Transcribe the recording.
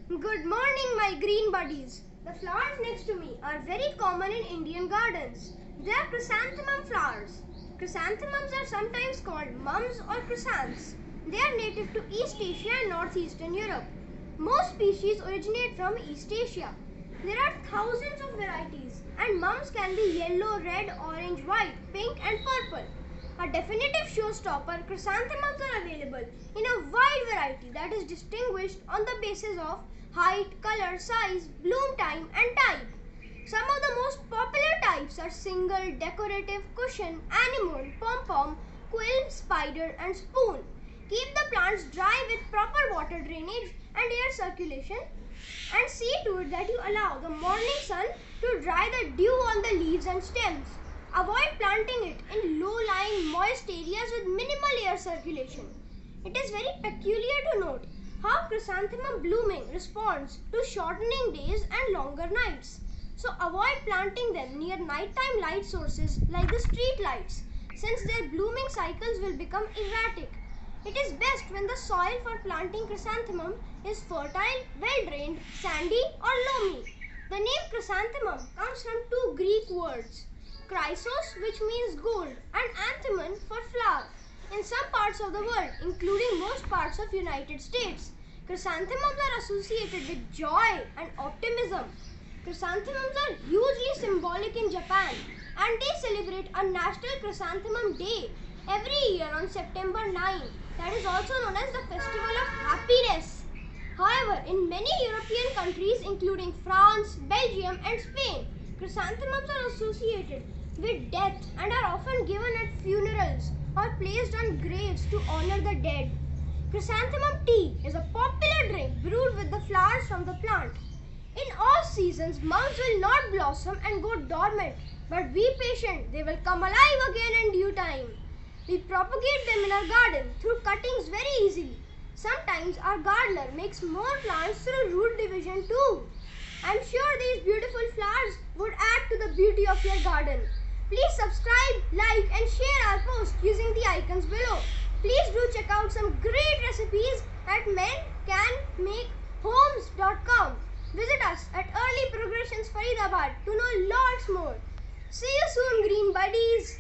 Good morning, my green buddies. The flowers next to me are very common in Indian gardens. They are chrysanthemum flowers. Chrysanthemums are sometimes called mums or chrysanths. They are native to East Asia and Northeastern Europe. Most species originate from East Asia. There are thousands of varieties, and mums can be yellow, red, orange, white, pink and purple. A definitive showstopper, chrysanthemums are available in a wide variety that is distinguished on the basis of height, color, size, bloom time and type. Some of the most popular types are single, decorative, cushion, anemone, pom-pom, quill, spider and spoon. Keep the plants dry with proper water drainage and air circulation, and see to it that you allow the morning sun to dry the dew on the leaves and stems. Avoid planting it in low-lying moist areas with minimal air circulation. It is very peculiar to note how chrysanthemum blooming responds to shortening days and longer nights. So avoid planting them near nighttime light sources like the street lights, since their blooming cycles will become erratic. It is best when the soil for planting chrysanthemum is fertile, well-drained, sandy or loamy. The name chrysanthemum comes from two Greek words, chrysos, which means gold, and anthemon for flower. In some parts of the world, including most parts of United States, chrysanthemums are associated with joy and optimism. Chrysanthemums are hugely symbolic in Japan, and they celebrate a National Chrysanthemum Day every year on September 9. That is also known as the Festival of Happiness. However, in many European countries including France, Belgium and Spain, chrysanthemums are associated with death and are often given at funerals or placed on graves to honor the dead. Chrysanthemum tea is a popular drink brewed with the flowers from the plant. In all seasons, mums will not blossom and go dormant, but be patient, they will come alive again in due time. We propagate them in our garden through cuttings very easily. Sometimes our gardener makes more plants through root division too. I am sure these beautiful flowers would add to the beauty of your garden. Please subscribe, like and share our post using the icons below. Please do check out some great recipes at mencanmakehomes.com. Visit us at Early Progressions Faridabad to know lots more. See you soon, green buddies.